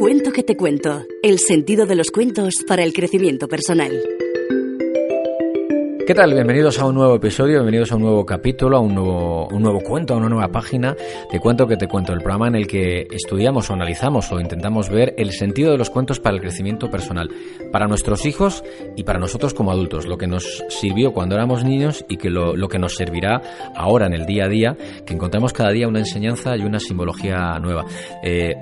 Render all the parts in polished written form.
Cuento que te cuento. El sentido de los cuentos para el crecimiento personal. ¿Qué tal? Bienvenidos a un nuevo episodio, bienvenidos a un nuevo capítulo, a un nuevo cuento, a una nueva página de Cuento que te cuento, el programa en el que estudiamos o analizamos o intentamos ver el sentido de los cuentos para el crecimiento personal, para nuestros hijos y para nosotros como adultos, lo que nos sirvió cuando éramos niños y que lo que nos servirá ahora en el día a día, que encontramos cada día una enseñanza y una simbología nueva.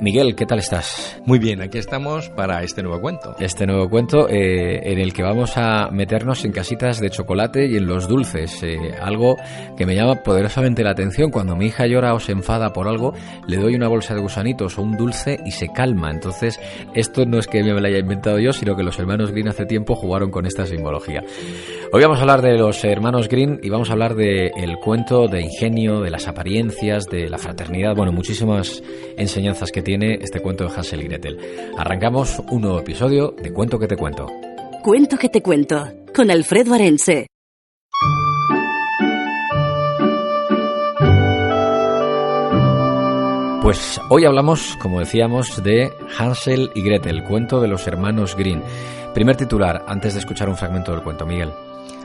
Miguel, ¿qué tal estás? Muy bien, aquí estamos para este nuevo cuento. Este nuevo cuento en el que vamos a meternos en casitas de chocolate y en los dulces, algo que me llama poderosamente la atención. Cuando mi hija llora o se enfada por algo, le doy una bolsa de gusanitos o un dulce y se calma. Entonces, esto no es que me lo haya inventado yo, sino que los hermanos Green hace tiempo jugaron con esta simbología. Hoy vamos a hablar de los hermanos Green y vamos a hablar del cuento de ingenio, de las apariencias, de la fraternidad, bueno, muchísimas enseñanzas que tiene este cuento de Hansel y Gretel. Arrancamos un nuevo episodio de Cuento que te cuento. Cuento que te cuento, con Alfredo Arense. Pues hoy hablamos, como decíamos, de Hansel y Gretel, cuento de los hermanos Green. Primer titular, antes de escuchar un fragmento del cuento, Miguel.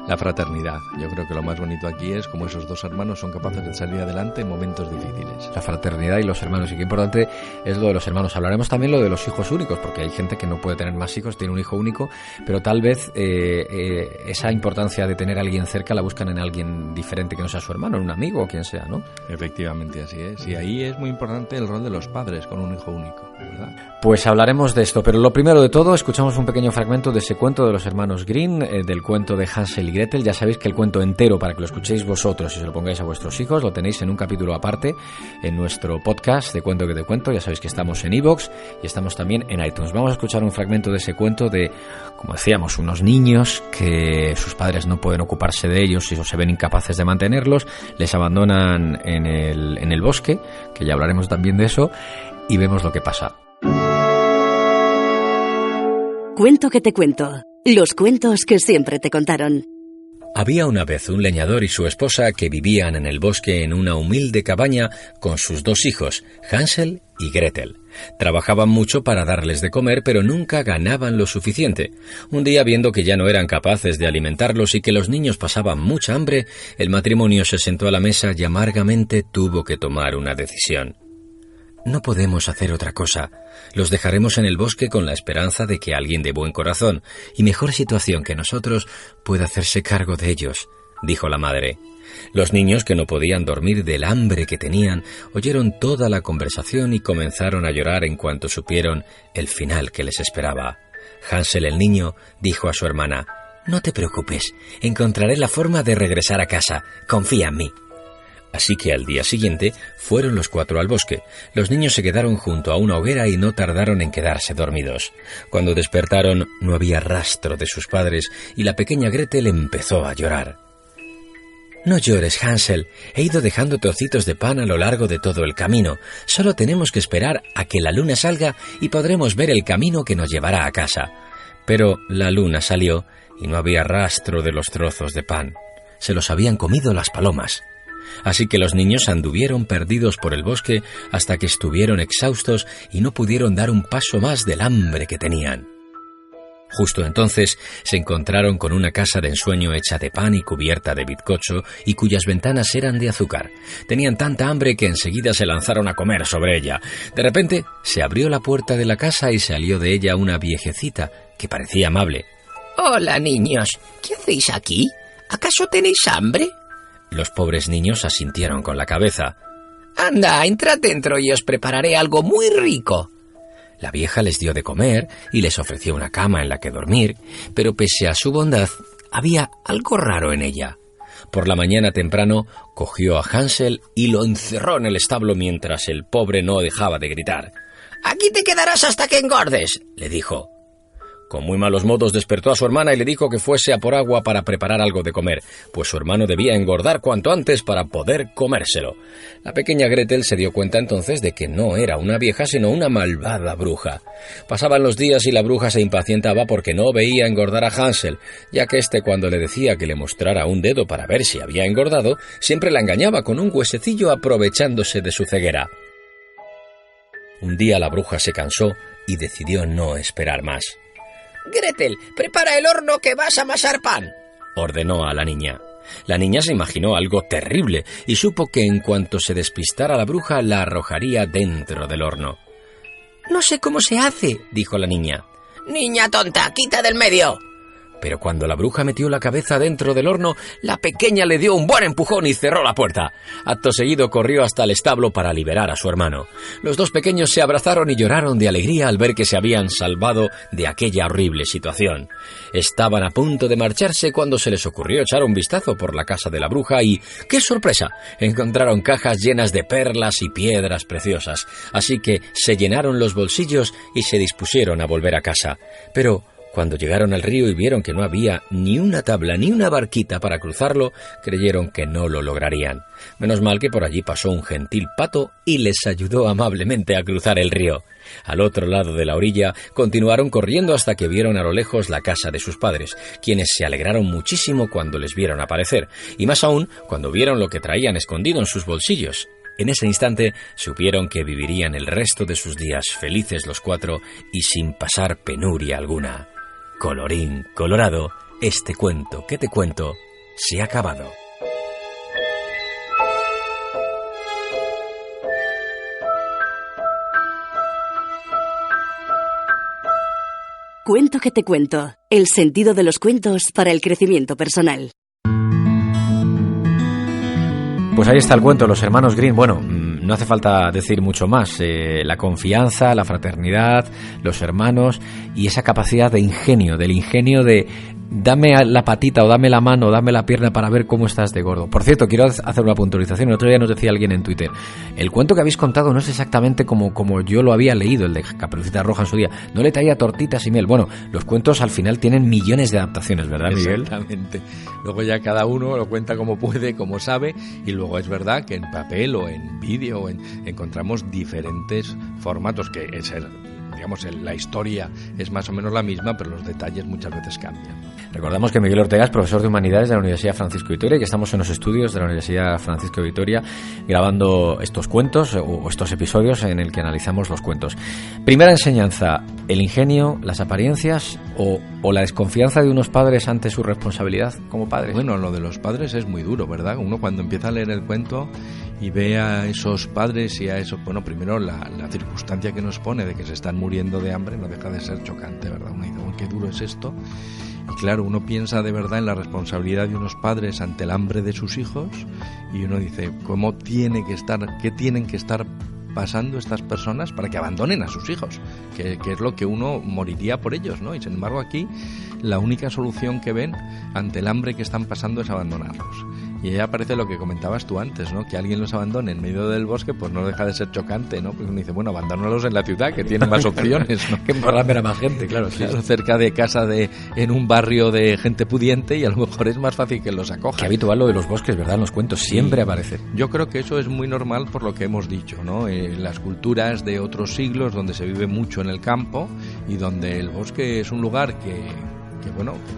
La fraternidad. Yo creo que lo más bonito aquí es cómo esos dos hermanos son capaces de salir adelante en momentos difíciles. La fraternidad y los hermanos. Y qué importante es lo de los hermanos. Hablaremos también lo de los hijos únicos, porque hay gente que no puede tener más hijos, tiene un hijo único, pero tal vez esa importancia de tener a alguien cerca la buscan en alguien diferente que no sea su hermano, en un amigo o quien sea, ¿no? Efectivamente, así es. Y ahí es muy importante el rol de los padres con un hijo único, ¿verdad? Pues hablaremos de esto, pero lo primero de todo, escuchamos un pequeño fragmento de ese cuento de los hermanos Green, del cuento de Hansel y Gretel. Ya sabéis que el cuento entero, para que lo escuchéis vosotros y se lo pongáis a vuestros hijos, lo tenéis en un capítulo aparte en nuestro podcast de Cuento que te cuento. Ya sabéis que estamos en iVoox y estamos también en iTunes. Vamos a escuchar un fragmento de ese cuento de, como decíamos, unos niños que sus padres no pueden ocuparse de ellos y se ven incapaces de mantenerlos, les abandonan en el bosque, que ya hablaremos también de eso, y vemos lo que pasa. Cuento que te cuento. Los cuentos que siempre te contaron. Había una vez un leñador y su esposa que vivían en el bosque en una humilde cabaña con sus dos hijos, Hansel y Gretel. Trabajaban mucho para darles de comer, pero nunca ganaban lo suficiente. Un día, viendo que ya no eran capaces de alimentarlos y que los niños pasaban mucha hambre, el matrimonio se sentó a la mesa y amargamente tuvo que tomar una decisión. No podemos hacer otra cosa. Los dejaremos en el bosque con la esperanza de que alguien de buen corazón y mejor situación que nosotros pueda hacerse cargo de ellos, dijo la madre. Los niños, que no podían dormir del hambre que tenían, oyeron toda la conversación y comenzaron a llorar en cuanto supieron el final que les esperaba. Hansel, el niño, dijo a su hermana: «No te preocupes, encontraré la forma de regresar a casa. Confía en mí». Así que al día siguiente fueron los cuatro al bosque. Los niños se quedaron junto a una hoguera y no tardaron en quedarse dormidos. Cuando despertaron no había rastro de sus padres y la pequeña Gretel empezó a llorar. «No llores, Hansel. He ido dejando trocitos de pan a lo largo de todo el camino. Solo tenemos que esperar a que la luna salga y podremos ver el camino que nos llevará a casa». Pero la luna salió y no había rastro de los trozos de pan. Se los habían comido las palomas. Así que los niños anduvieron perdidos por el bosque hasta que estuvieron exhaustos y no pudieron dar un paso más del hambre que tenían. Justo entonces se encontraron con una casa de ensueño hecha de pan y cubierta de bizcocho y cuyas ventanas eran de azúcar. Tenían tanta hambre que enseguida se lanzaron a comer sobre ella. De repente se abrió la puerta de la casa y salió de ella una viejecita que parecía amable. «Hola, niños. ¿Qué hacéis aquí? ¿Acaso tenéis hambre?» Los pobres niños asintieron con la cabeza. «Anda, entrad dentro y os prepararé algo muy rico». La vieja les dio de comer y les ofreció una cama en la que dormir, pero pese a su bondad, había algo raro en ella. Por la mañana temprano, cogió a Hansel y lo encerró en el establo mientras el pobre no dejaba de gritar. «Aquí te quedarás hasta que engordes», le dijo. Con muy malos modos despertó a su hermana y le dijo que fuese a por agua para preparar algo de comer, pues su hermano debía engordar cuanto antes para poder comérselo. La pequeña Gretel se dio cuenta entonces de que no era una vieja, sino una malvada bruja. Pasaban los días y la bruja se impacientaba porque no veía engordar a Hansel, ya que éste, cuando le decía que le mostrara un dedo para ver si había engordado, siempre la engañaba con un huesecillo aprovechándose de su ceguera. Un día la bruja se cansó y decidió no esperar más. Gretel, prepara el horno que vas a amasar pan, ordenó a la niña. La niña se imaginó algo terrible y supo que en cuanto se despistara la bruja la arrojaría dentro del horno. No sé cómo se hace, dijo la niña. Niña tonta, quita del medio. Pero cuando la bruja metió la cabeza dentro del horno, la pequeña le dio un buen empujón y cerró la puerta. Acto seguido corrió hasta el establo para liberar a su hermano. Los dos pequeños se abrazaron y lloraron de alegría al ver que se habían salvado de aquella horrible situación. Estaban a punto de marcharse cuando se les ocurrió echar un vistazo por la casa de la bruja y, ¡qué sorpresa!, encontraron cajas llenas de perlas y piedras preciosas. Así que se llenaron los bolsillos y se dispusieron a volver a casa. Pero cuando llegaron al río y vieron que no había ni una tabla ni una barquita para cruzarlo, creyeron que no lo lograrían. Menos mal que por allí pasó un gentil pato y les ayudó amablemente a cruzar el río. Al otro lado de la orilla continuaron corriendo hasta que vieron a lo lejos la casa de sus padres, quienes se alegraron muchísimo cuando les vieron aparecer, y más aún cuando vieron lo que traían escondido en sus bolsillos. En ese instante supieron que vivirían el resto de sus días felices los cuatro y sin pasar penuria alguna. Colorín colorado, este cuento que te cuento se ha acabado. Cuento que te cuento. El sentido de los cuentos para el crecimiento personal. Pues ahí está el cuento, los hermanos Grimm. Bueno, no hace falta decir mucho más. La confianza, la fraternidad, los hermanos y esa capacidad de ingenio, del ingenio de dame la patita o dame la mano o dame la pierna para ver cómo estás de gordo. Por cierto, quiero hacer una puntualización. El otro día nos decía alguien en Twitter, el cuento que habéis contado no es exactamente como yo lo había leído, el de Caperucita Roja en su día. No le traía tortitas y miel. Bueno, los cuentos al final tienen millones de adaptaciones, ¿verdad, Miguel? Exactamente. Luego ya cada uno lo cuenta como puede, como sabe, y luego es verdad que en papel o en vídeo encontramos diferentes formatos que es la historia es más o menos la misma, pero los detalles muchas veces cambian. Recordamos que Miguel Ortega es profesor de Humanidades de la Universidad Francisco de Vitoria y que estamos en los estudios de la Universidad Francisco de Vitoria grabando estos cuentos o estos episodios en el que analizamos los cuentos. Primera enseñanza, el ingenio, las apariencias o la desconfianza de unos padres ante su responsabilidad como padres. Bueno, lo de los padres es muy duro, ¿verdad? Uno cuando empieza a leer el cuento y ve a esos padres y a eso, bueno, primero la circunstancia que nos pone de que se están muriendo de hambre no deja de ser chocante, ¿verdad? Uno dice, qué duro es esto. Y claro, uno piensa de verdad en la responsabilidad de unos padres ante el hambre de sus hijos y uno dice, ¿qué tienen que estar pasando estas personas para que abandonen a sus hijos? Que es lo que uno moriría por ellos, ¿no? Y sin embargo aquí la única solución que ven ante el hambre que están pasando es abandonarlos. Y ahí aparece lo que comentabas tú antes, ¿no? Que alguien los abandone en medio del bosque, pues no deja de ser chocante, ¿no? Porque uno dice, bueno, abandónalos en la ciudad, que tienen más opciones, ¿no? Que para ver a más gente, claro. Claro, cerca de casa en un barrio de gente pudiente y a lo mejor es más fácil que los acoja. Qué habitual lo de los bosques, ¿verdad? En los cuentos siempre aparece. Yo creo que eso es muy normal por lo que hemos dicho, ¿no? Las culturas de otros siglos donde se vive mucho en el campo y donde el bosque es un lugar que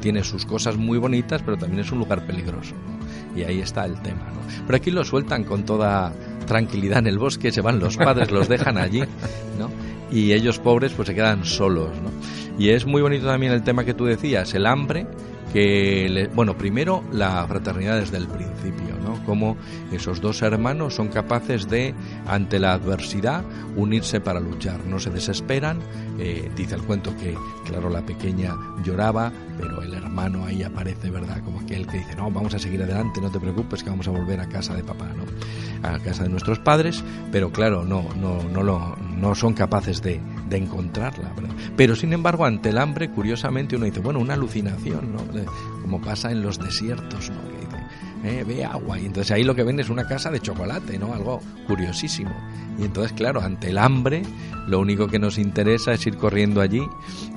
tiene sus cosas muy bonitas, pero también es un lugar peligroso, ¿no? Y ahí está el tema, ¿no? Pero aquí lo sueltan con toda tranquilidad en el bosque, se van los padres, los dejan allí, ¿no? Y ellos pobres pues se quedan solos, ¿no? Y es muy bonito también el tema que tú decías, el hambre, primero la fraternidad desde el principio, ¿no? Cómo esos dos hermanos son capaces de, ante la adversidad, unirse para luchar, no se desesperan. Dice el cuento que, claro, la pequeña lloraba, pero el hermano ahí aparece, ¿verdad? Como aquel que dice, no, vamos a seguir adelante, no te preocupes, que vamos a volver a casa de papá, ¿no? A casa de nuestros padres, pero claro, no son capaces de encontrarla, ¿verdad? Pero sin embargo, ante el hambre, curiosamente uno dice, bueno, una alucinación, ¿no? Como pasa en los desiertos, ¿no? Que dice, ve agua, y entonces ahí lo que ven es una casa de chocolate, ¿no? Algo curiosísimo. Y entonces, claro, ante el hambre, lo único que nos interesa es ir corriendo allí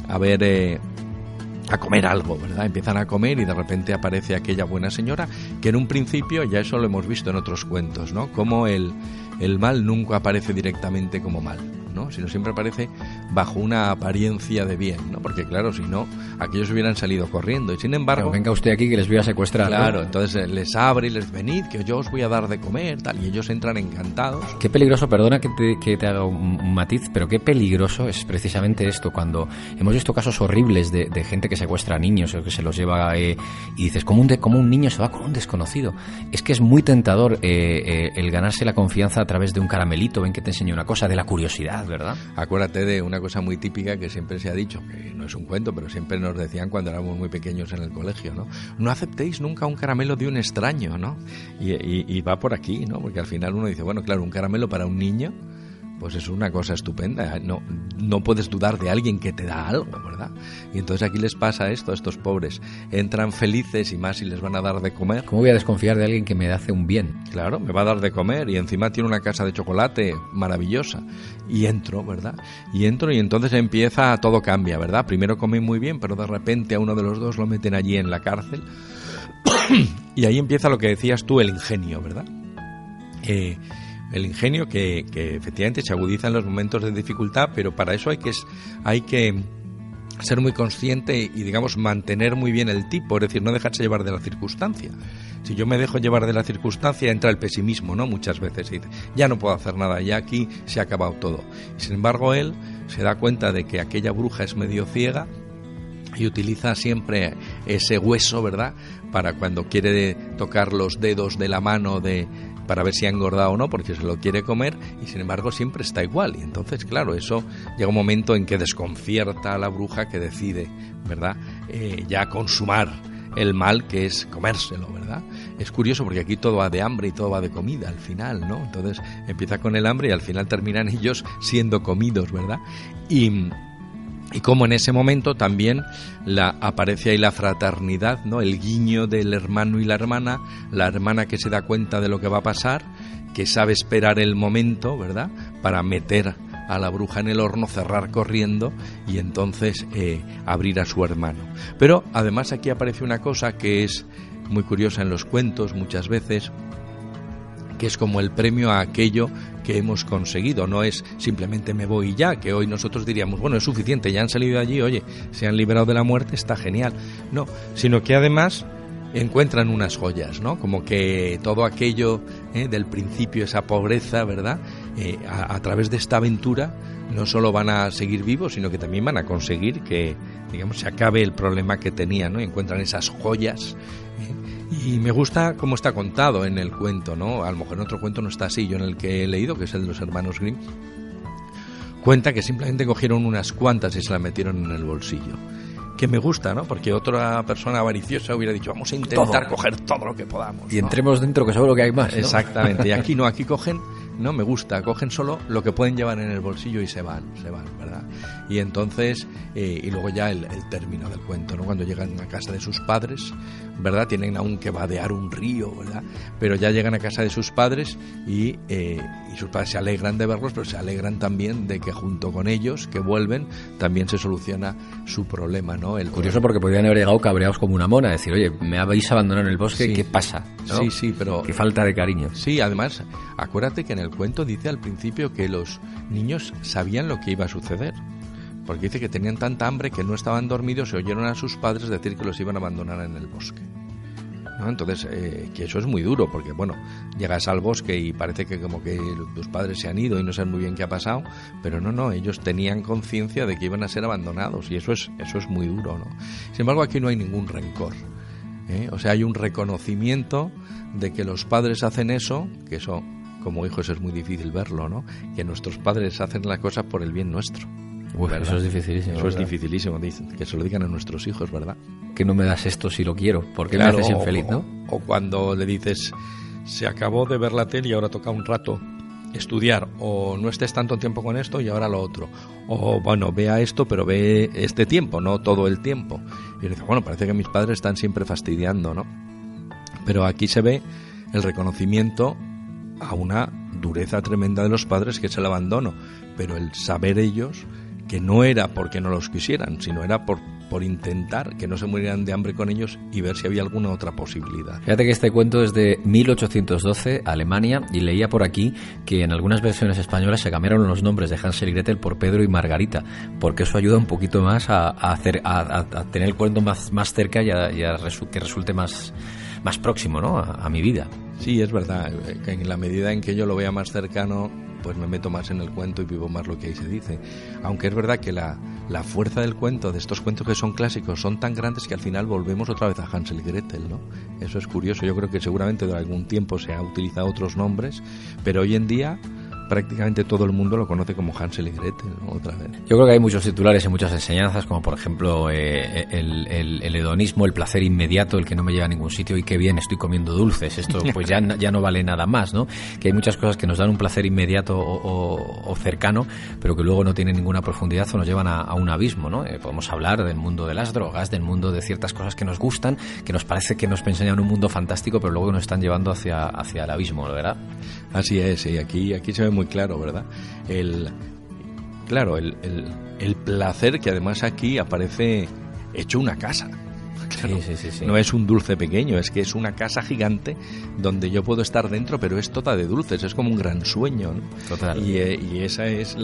a ver, a comer algo, ¿verdad? Empiezan a comer y de repente aparece aquella buena señora que en un principio, ya eso lo hemos visto en otros cuentos, ¿no? Como el mal nunca aparece directamente como mal, ¿no? ¿no? Sino siempre aparece bajo una apariencia de bien, ¿no? Porque claro, si no, aquellos hubieran salido corriendo. Y sin embargo... Pero venga usted aquí que les voy a secuestrar. Claro, ¿no? entonces les abre y les dice, venid, que yo os voy a dar de comer, tal, y ellos entran encantados. Qué peligroso, perdona que te haga un matiz, pero qué peligroso es precisamente esto, cuando hemos visto casos horribles de gente que secuestra a niños o que se los lleva y dices, ¿cómo un niño se va con un desconocido? Es que es muy tentador el ganarse la confianza a través de un caramelito, ven que te enseña una cosa, de la curiosidad, ¿verdad? Acuérdate de una cosa muy típica que siempre se ha dicho, que no es un cuento, pero siempre nos decían cuando éramos muy pequeños en el colegio, ¿no? No aceptéis nunca un caramelo de un extraño, ¿no? Y va por aquí, ¿no? Porque al final uno dice, bueno, claro, un caramelo para un niño, pues es una cosa estupenda. No puedes dudar de alguien que te da algo, ¿verdad? Y entonces aquí les pasa esto a estos pobres. Entran felices y más si les van a dar de comer. ¿Cómo voy a desconfiar de alguien que me hace un bien? Claro, me va a dar de comer y encima tiene una casa de chocolate maravillosa. Y entro, ¿verdad? Y entonces todo cambia, ¿verdad? Primero comen muy bien, pero de repente a uno de los dos lo meten allí en la cárcel. Y ahí empieza lo que decías tú, el ingenio, ¿verdad? El ingenio que efectivamente se agudiza en los momentos de dificultad, pero para eso hay que ser muy consciente y, digamos, mantener muy bien el tipo, es decir, no dejarse llevar de la circunstancia. Si yo me dejo llevar de la circunstancia, entra el pesimismo, ¿no? Muchas veces y dice, ya no puedo hacer nada, ya aquí se ha acabado todo. Y sin embargo, él se da cuenta de que aquella bruja es medio ciega y utiliza siempre ese hueso, ¿verdad?, para cuando quiere tocar los dedos de la mano para ver si ha engordado o no, porque se lo quiere comer, y sin embargo siempre está igual. Y entonces, claro, eso llega un momento en que desconcierta a la bruja, que decide, ¿verdad?, ya consumar el mal, que es comérselo, ¿verdad? Es curioso porque aquí todo va de hambre y todo va de comida al final, ¿no? Entonces empieza con el hambre y al final terminan ellos siendo comidos, ¿verdad? Y como en ese momento también aparece ahí la fraternidad, ¿no? El guiño del hermano y la hermana que se da cuenta de lo que va a pasar, que sabe esperar el momento, ¿verdad?, para meter a la bruja en el horno, cerrar corriendo y entonces abrir a su hermano. Pero además aquí aparece una cosa que es muy curiosa en los cuentos muchas veces, que es como el premio a aquello que hemos conseguido. No es simplemente me voy ya, que hoy nosotros diríamos, bueno, es suficiente, ya han salido de allí, oye, se han liberado de la muerte, está genial. No, sino que además encuentran unas joyas, ¿no? Como que todo aquello del principio, esa pobreza, ¿verdad?, a través de esta aventura no solo van a seguir vivos, sino que también van a conseguir que, digamos, se acabe el problema que tenían, ¿no? Y encuentran esas joyas. Y me gusta cómo está contado en el cuento, ¿no? A lo mejor en otro cuento no está así. Yo en el que he leído, que es el de los hermanos Grimm, cuenta que simplemente cogieron unas cuantas y se las metieron en el bolsillo. Que me gusta, ¿no? Porque otra persona avariciosa hubiera dicho, vamos a intentar coger todo lo que podamos, ¿no? Y entremos dentro, que seguro que hay más, ¿no? Exactamente. Y aquí no, aquí cogen, no me gusta, cogen solo lo que pueden llevar en el bolsillo y se van, ¿verdad? Y entonces, y luego ya el término del cuento, ¿no? Cuando llegan a casa de sus padres, ¿verdad? Tienen aún que vadear un río, ¿verdad? Pero ya llegan a casa de sus padres y sus padres se alegran de verlos, pero se alegran también de que junto con ellos, que vuelven, también se soluciona su problema, ¿no? Curioso, porque podrían haber llegado cabreados como una mona, decir, oye, me habéis abandonado en el bosque, sí. ¿Qué pasa? ¿No? Sí, pero... Qué falta de cariño. Sí, además, acuérdate que en el cuento dice al principio que los niños sabían lo que iba a suceder. Porque dice que tenían tanta hambre que no estaban dormidos y oyeron a sus padres decir que los iban a abandonar en el bosque, ¿no? Entonces, que eso es muy duro, porque bueno, llegas al bosque y parece que como que tus padres se han ido y no saben muy bien qué ha pasado, pero no, ellos tenían conciencia de que iban a ser abandonados, y eso es muy duro, ¿no? Sin embargo, aquí no hay ningún rencor, O sea, hay un reconocimiento de que los padres hacen eso, que eso, como hijos, es muy difícil verlo, ¿no? Que nuestros padres hacen las cosas por el bien nuestro. Eso es dificilísimo. Eso es dificilísimo, dicen, que se lo digan a nuestros hijos, ¿verdad? Que no me das esto si lo quiero, porque claro, me haces infeliz, ¿no? O cuando le dices, se acabó de ver la tele y ahora toca un rato estudiar, o no estés tanto tiempo con esto y ahora lo otro, o bueno, vea esto pero ve este tiempo, no todo el tiempo. Y dice, bueno, parece que mis padres están siempre fastidiando, ¿no? Pero aquí se ve el reconocimiento a una dureza tremenda de los padres, que es el abandono, pero el saber ellos que no era porque no los quisieran, sino era por por intentar que no se murieran de hambre con ellos y ver si había alguna otra posibilidad. Fíjate que este cuento es de 1812, Alemania, y leía por aquí que en algunas versiones españolas se cambiaron los nombres de Hansel y Gretel por Pedro y Margarita, porque eso ayuda un poquito más a tener el cuento más cerca y que resulte más próximo, ¿no? a mi vida. Sí, es verdad, que en la medida en que yo lo vea más cercano, pues me meto más en el cuento y vivo más lo que ahí se dice. Aunque es verdad que la fuerza del cuento, de estos cuentos que son clásicos, son tan grandes que al final volvemos otra vez a Hansel y Gretel, ¿no? Eso es curioso. Yo creo que seguramente de algún tiempo se ha utilizado otros nombres, pero hoy en día prácticamente todo el mundo lo conoce como Hansel y Gretel, ¿no? Otra vez. Yo creo que hay muchos titulares y muchas enseñanzas, como por ejemplo el hedonismo, el placer inmediato, el que no me lleva a ningún sitio y qué bien estoy comiendo dulces. Esto pues ya no vale nada más, ¿no? Que hay muchas cosas que nos dan un placer inmediato o cercano, pero que luego no tienen ninguna profundidad o nos llevan a un abismo, ¿no? Podemos hablar del mundo de las drogas, del mundo de ciertas cosas que nos gustan, que nos parece que nos enseñan un mundo fantástico, pero luego nos están llevando hacia el abismo, ¿verdad? Así es, y aquí se ve muy claro, ¿verdad? El placer, que además aquí aparece hecho una casa. Claro, sí. No es un dulce pequeño, es que es una casa gigante donde yo puedo estar dentro, pero es toda de dulces, es como un gran sueño, ¿no? Total. Y esa es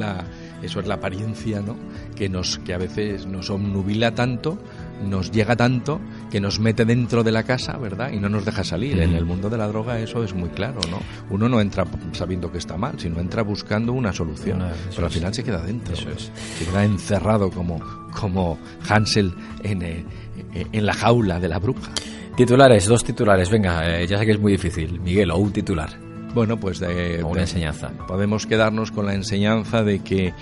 eso es la apariencia, ¿no? Que a veces nos obnubila tanto, nos llega tanto, que nos mete dentro de la casa, ¿verdad? Y no nos deja salir. En el mundo de la droga eso es muy claro, ¿no? Uno no entra sabiendo que está mal, sino entra buscando una solución, pero al final se queda dentro. Eso es. Se queda encerrado como Hansel en la jaula de la bruja. Titulares, 2 titulares, venga, ya sé que es muy difícil, Miguel, o un titular. Bueno, pues una enseñanza. Podemos quedarnos con la enseñanza de que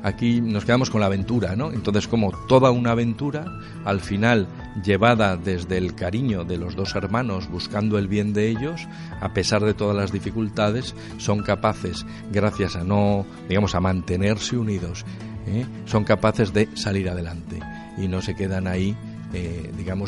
aquí nos quedamos con la aventura, ¿no? Entonces, como toda una aventura, al final llevada desde el cariño de los 2 hermanos, buscando el bien de ellos, a pesar de todas las dificultades, son capaces, gracias a mantenerse unidos, son capaces de salir adelante y no se quedan ahí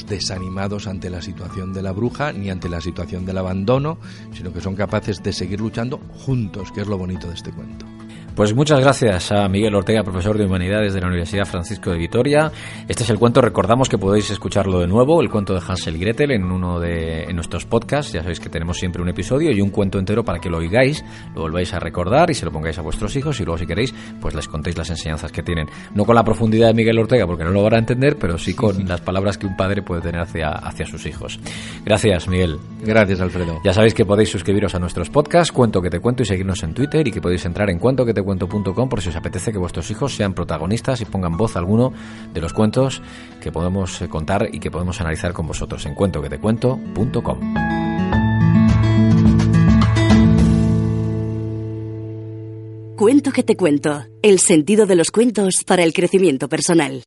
desanimados ante la situación de la bruja ni ante la situación del abandono, sino que son capaces de seguir luchando juntos, que es lo bonito de este cuento. Pues muchas gracias a Miguel Ortega, profesor de Humanidades de la Universidad Francisco de Vitoria. Este es el cuento, recordamos que podéis escucharlo de nuevo, el cuento de Hansel y Gretel, en nuestros podcasts. Ya sabéis que tenemos siempre un episodio y un cuento entero para que lo oigáis, lo volváis a recordar y se lo pongáis a vuestros hijos, y luego, si queréis, pues les contéis las enseñanzas que tienen. No con la profundidad de Miguel Ortega, porque no lo van a entender, pero sí con las palabras que un padre puede tener hacia sus hijos. Gracias, Miguel. Gracias, Alfredo. Ya sabéis que podéis suscribiros a nuestros podcasts, Cuento que te cuento, y seguirnos en Twitter, y que podéis entrar en cuentoquetecuento.com por si os apetece que vuestros hijos sean protagonistas y pongan voz a alguno de los cuentos que podemos contar y que podemos analizar con vosotros en cuentoquetecuento.com. Cuento que te cuento, el sentido de los cuentos para el crecimiento personal.